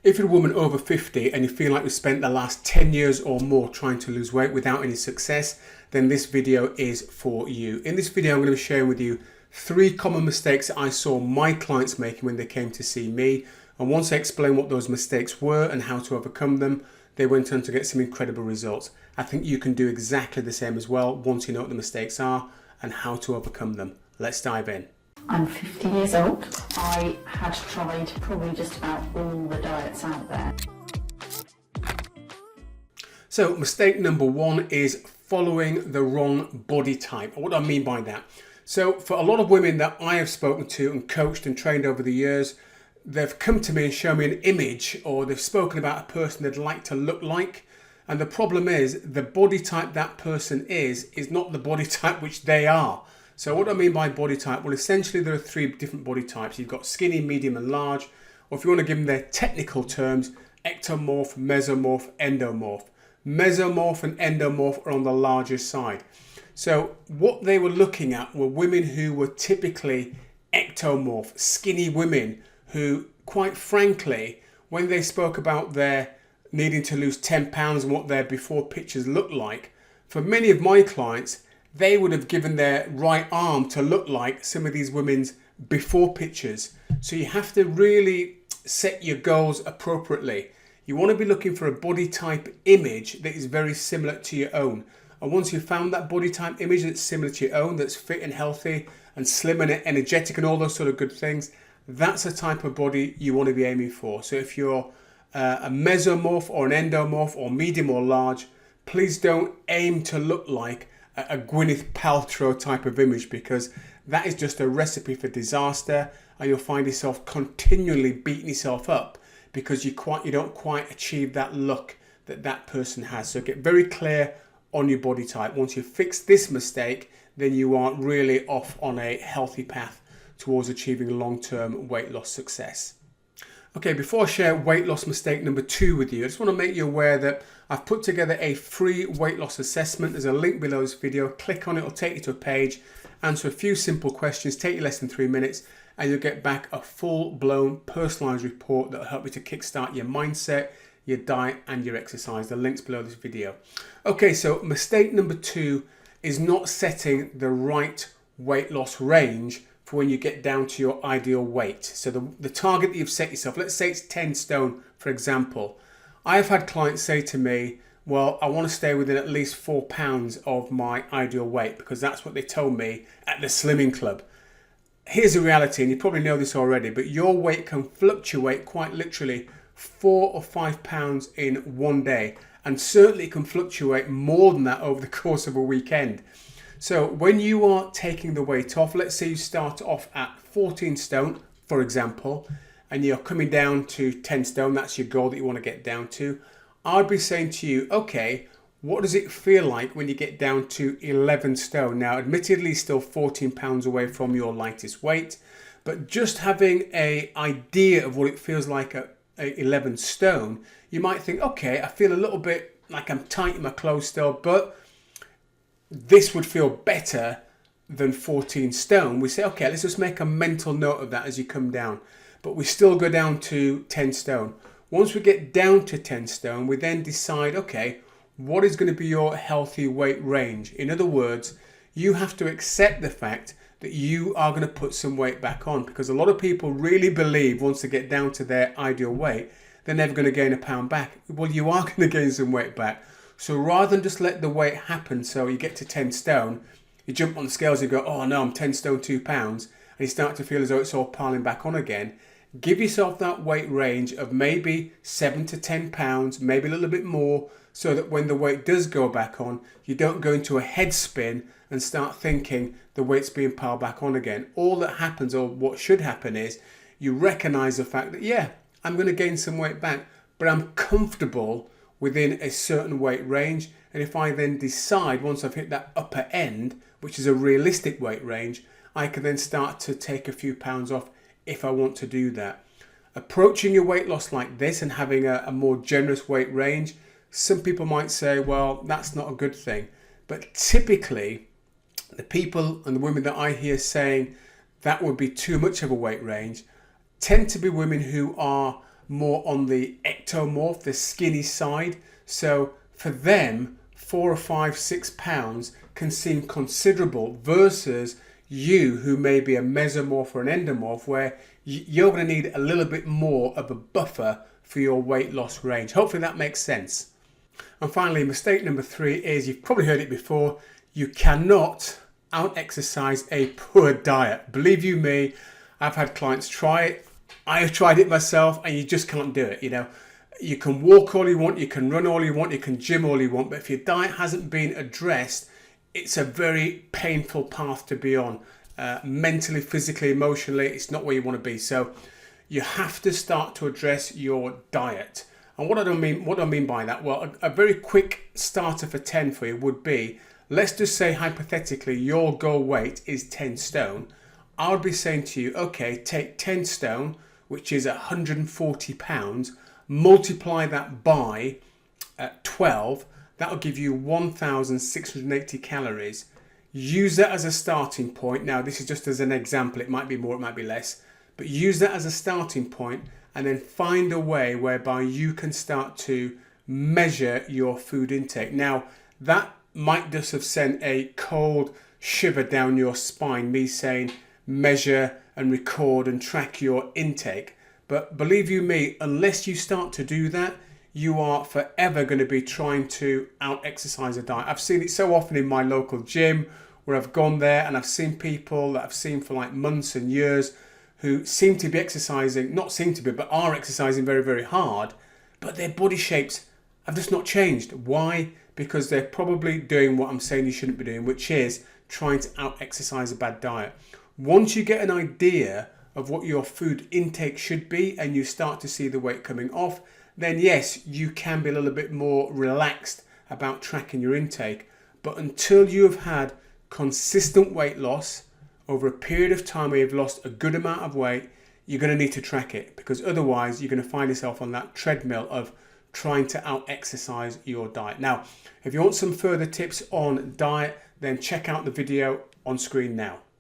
If you're a woman over 50 and you feel like you've spent the last 10 years or more trying to lose weight without any success, then this video is for you. In this video, I'm going to be sharing with you 3 common mistakes that I saw my clients making when they came to see me. And once I explain what those mistakes were and how to overcome them, they went on to get some incredible results. I think you can do exactly the same as well once you know what the mistakes are and how to overcome them. Let's dive in. I'm 50 years old. I had tried probably just about all the diets out there. So mistake number 1 is following the wrong body type. What do I mean by that? So for a lot of women that I have spoken to and coached and trained over the years, they've come to me and shown me an image, or they've spoken about a person they'd like to look like. And the problem is the body type that person is not the body type which they are. So what do I mean by body type? Well, essentially there are 3 different body types. You've got skinny, medium and large, or if you want to give them their technical terms, ectomorph, mesomorph, endomorph. Mesomorph and endomorph are on the larger side. So what they were looking at were women who were typically ectomorph, skinny women who, quite frankly, when they spoke about their needing to lose 10 pounds and what their before pictures looked like, for many of my clients, they would have given their right arm to look like some of these women's before pictures. So you have to really set your goals appropriately. You want to be looking for a body type image that is very similar to your own. And once you've found that body type image that's similar to your own, that's fit and healthy and slim and energetic and all those sort of good things, that's a type of body you want to be aiming for. So if you're a mesomorph or an endomorph or medium or large, please don't aim to look like a Gwyneth Paltrow type of image, because that is just a recipe for disaster, and you'll find yourself continually beating yourself up because you don't quite achieve that look that person has. So get very clear on your body type. Once you fix this mistake, then you are really off on a healthy path towards achieving long-term weight loss success. Okay, before I share weight loss mistake number 2 with you, I just want to make you aware that I've put together a free weight loss assessment. There's a link below this video. Click on it, it'll take you to a page, answer a few simple questions, take you less than 3 minutes, and you'll get back a full-blown personalized report that will help you to kickstart your mindset, your diet, and your exercise. The link's below this video. Okay, so mistake number 2 is not setting the right weight loss range for when you get down to your ideal weight. So the target that you've set yourself, let's say it's 10 stone, for example. I've had clients say to me, well, I want to stay within at least 4 pounds of my ideal weight because that's what they told me at the Slimming Club. Here's the reality, and you probably know this already, but your weight can fluctuate quite literally 4 or 5 pounds in one day, and certainly can fluctuate more than that over the course of a weekend. So when you are taking the weight off, let's say you start off at 14 stone, for example, and you're coming down to 10 stone, that's your goal that you want to get down to. I'd be saying to you, okay, what does it feel like when you get down to 11 stone? Now, admittedly, still 14 pounds away from your lightest weight, but just having an idea of what it feels like at 11 stone, you might think, okay, I feel a little bit like I'm tight in my clothes still, but this would feel better than 14 stone. We say, okay, let's just make a mental note of that as you come down. But we still go down to 10 stone. Once we get down to 10 stone, we then decide, okay, what is going to be your healthy weight range? In other words, you have to accept the fact that you are going to put some weight back on, because a lot of people really believe once they get down to their ideal weight, they're never going to gain a pound back. Well, you are going to gain some weight back. So rather than just let the weight happen, so you get to 10 stone, you jump on the scales and you go, oh no, I'm 10 stone 2 pounds, and you start to feel as though it's all piling back on again. Give yourself that weight range of maybe 7 to 10 pounds, maybe a little bit more, so that when the weight does go back on, you don't go into a head spin and start thinking the weight's being piled back on again. All that happens, or what should happen, is you recognize the fact that, yeah, I'm going to gain some weight back, but I'm comfortable within a certain weight range. And if I then decide, once I've hit that upper end, which is a realistic weight range, I can then start to take a few pounds off if I want to do that. Approaching your weight loss like this and having a more generous weight range, some people might say, well, that's not a good thing. But typically, the people and the women that I hear saying that would be too much of a weight range tend to be women who are more on the ectomorph, the skinny side. So for them, 4 or 5, 6 pounds can seem considerable versus you who may be a mesomorph or an endomorph, where you're going to need a little bit more of a buffer for your weight loss range. Hopefully that makes sense. And finally, mistake number 3 is, you've probably heard it before, you cannot out-exercise a poor diet. Believe you me, I've had clients try it. I have tried it myself, and you just can't do it. You know, you can walk all you want, you can run all you want, you can gym all you want, but if your diet hasn't been addressed, it's a very painful path to be on. Mentally, physically, emotionally, it's not where you want to be. So you have to start to address your diet. And what do I mean by that? Well, a very quick starter for 10 for you would be, let's just say hypothetically your goal weight is 10 stone. I would be saying to you, okay, take 10 stone, which is 140 pounds, multiply that by 12, that'll give you 1,680 calories. Use that as a starting point. Now, this is just as an example. It might be more, it might be less, but use that as a starting point, and then find a way whereby you can start to measure your food intake. Now, that might just have sent a cold shiver down your spine, me saying measure and record and track your intake. But believe you me, unless you start to do that, you are forever going to be trying to out-exercise a diet. I've seen it so often in my local gym where I've gone there and I've seen people that I've seen for like months and years who seem to be exercising, not seem to be, but are exercising very, very hard, but their body shapes have just not changed. Why? Because they're probably doing what I'm saying you shouldn't be doing, which is trying to out-exercise a bad diet. Once you get an idea of what your food intake should be and you start to see the weight coming off, then yes, you can be a little bit more relaxed about tracking your intake. But until you have had consistent weight loss over a period of time where you've lost a good amount of weight, you're going to need to track it, because otherwise you're going to find yourself on that treadmill of trying to out-exercise your diet. Now, if you want some further tips on diet, then check out the video on screen now.